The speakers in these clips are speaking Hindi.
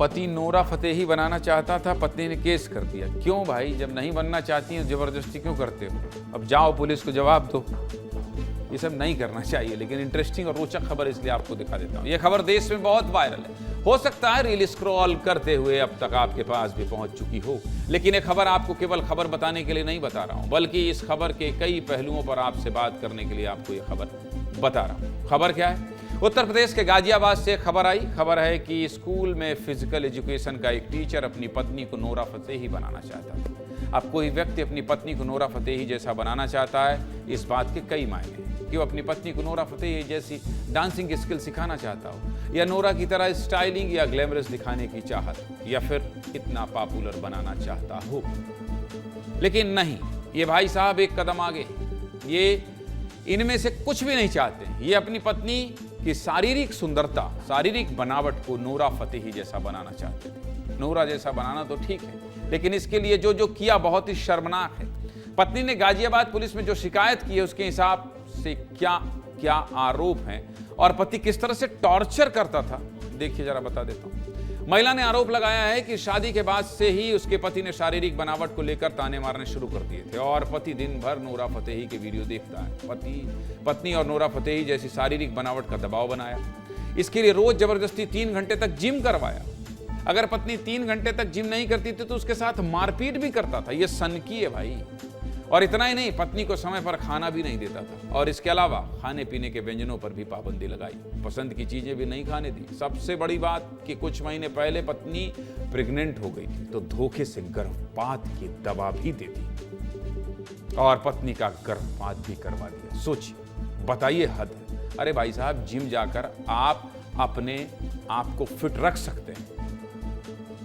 पति नोरा फतेही बनाना चाहता था, पत्नी ने केस कर दिया। क्यों भाई, जब नहीं बनना चाहती हैं जबरदस्ती क्यों करते हो? अब जाओ पुलिस को जवाब दो। ये सब नहीं करना चाहिए, लेकिन इंटरेस्टिंग और रोचक खबर इसलिए आपको दिखा देता हूँ। ये खबर देश में बहुत वायरल है। हो सकता है रील स्क्रॉल करते हुए अब तक आपके पास भी पहुंच चुकी हो, लेकिन ये खबर आपको केवल खबर बताने के लिए नहीं बता रहा हूँ, बल्कि इस खबर के कई पहलुओं पर आपसे बात करने के लिए आपको ये खबर बता रहा हूँ। खबर क्या है? उत्तर प्रदेश के गाजियाबाद से खबर आई। खबर है कि स्कूल में फिजिकल एजुकेशन का एक टीचर अपनी पत्नी को नोरा फतेही बनाना चाहता था। अब कोई व्यक्ति अपनी पत्नी को नोरा फतेही जैसा बनाना चाहता है, इस बात के कई मायने हैं कि वो अपनी पत्नी को नोरा फतेही जैसी डांसिंग स्किल सिखाना चाहता हो, या नोरा की तरह स्टाइलिंग या ग्लैमरस दिखाने की चाहत, या फिर इतना पॉपुलर बनाना चाहता हो। लेकिन नहीं, ये भाई साहब एक कदम आगे। ये इनमें से कुछ भी नहीं चाहते। ये अपनी पत्नी की शारीरिक सुंदरता, शारीरिक बनावट को नोरा फतेही जैसा बनाना चाहते थे। नोरा जैसा बनाना तो ठीक है, लेकिन इसके लिए जो जो किया बहुत ही शर्मनाक है। पत्नी ने गाजियाबाद पुलिस में जो शिकायत की है उसके हिसाब से क्या क्या आरोप हैं और पति किस तरह से टॉर्चर करता था, देखिए जरा बता देता हूं। महिला ने आरोप लगाया है कि शादी के बाद से ही उसके पति ने शारीरिक बनावट को लेकर ताने मारने शुरू कर दिए थे और पति दिन भर नोरा फतेही के वीडियो देखता है। पत्नी और नोरा फतेही जैसी शारीरिक बनावट का दबाव बनाया। इसके लिए रोज जबरदस्ती 3 घंटे तक जिम करवाया। अगर पत्नी 3 घंटे तक जिम नहीं करती थी तो उसके साथ मारपीट भी करता था। यह सनकी है भाई। और इतना ही नहीं, पत्नी को समय पर खाना भी नहीं देता था और इसके अलावा खाने पीने के व्यंजनों पर भी पाबंदी लगाई। पसंद की चीजें भी नहीं खाने दी। सबसे बड़ी बात कि कुछ महीने पहले पत्नी प्रेग्नेंट हो गई थी तो धोखे से गर्भपात की दवा भी दे दी और पत्नी का गर्भपात भी करवा दिया। सोचिए, बताइए हद है। अरे भाई साहब, जिम जाकर आप अपने आप को फिट रख सकते हैं,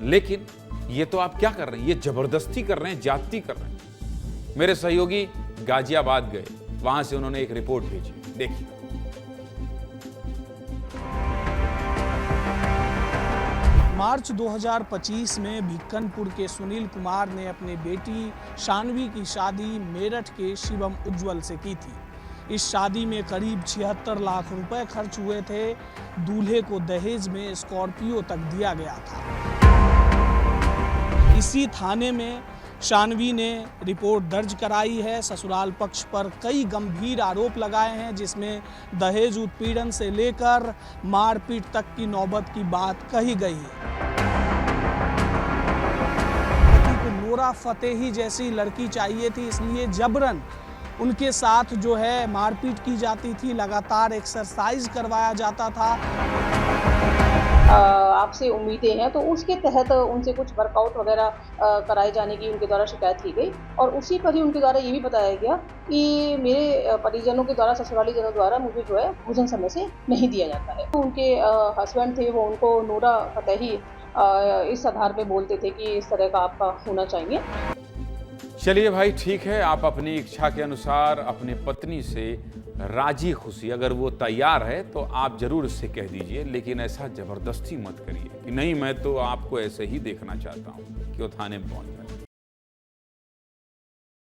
लेकिन ये तो आप क्या कर रहे हैं? ये जबरदस्ती कर रहे हैं, ज्यादती कर रहे हैं। मेरे सहयोगी गाजियाबाद गए, वहां से उन्होंने एक रिपोर्ट भेजी, देखिए। मार्च 2025 में भिक्कनपुर के सुनील कुमार ने अपनी बेटी शानवी की शादी मेरठ के शिवम उज्जवल से की थी। इस शादी में करीब 76 लाख रुपए खर्च हुए थे। दूल्हे को दहेज में स्कॉर्पियो तक दिया गया था। इसी थाने में शानवी ने रिपोर्ट दर्ज कराई है। ससुराल पक्ष पर कई गंभीर आरोप लगाए हैं, जिसमें दहेज उत्पीड़न से लेकर मारपीट तक की नौबत की बात कही गई है। पति को नोरा फतेही जैसी लड़की चाहिए थी, इसलिए जबरन उनके साथ जो है मारपीट की जाती थी, लगातार एक्सरसाइज करवाया जाता था। आपसे उम्मीदें हैं, तो उसके तहत उनसे कुछ वर्कआउट वगैरह कराए जाने की उनके द्वारा शिकायत की गई और उसी पर ही उनके द्वारा ये भी बताया गया कि मेरे परिजनों के द्वारा, ससुराली जनों द्वारा मुझे जो है भोजन समय से नहीं दिया जाता है। तो उनके हस्बैंड थे, वो उनको नोरा फतेही इस आधार पे बोलते थे कि इस तरह का आपका होना चाहिए। चलिए भाई, ठीक है, आप अपनी इच्छा के अनुसार अपनी पत्नी से राजी खुशी, अगर वो तैयार है तो आप जरूर उससे कह दीजिए, लेकिन ऐसा जबरदस्ती मत करिए कि नहीं मैं तो आपको ऐसे ही देखना चाहता हूँ कि वो थाने में पहुंच जाए।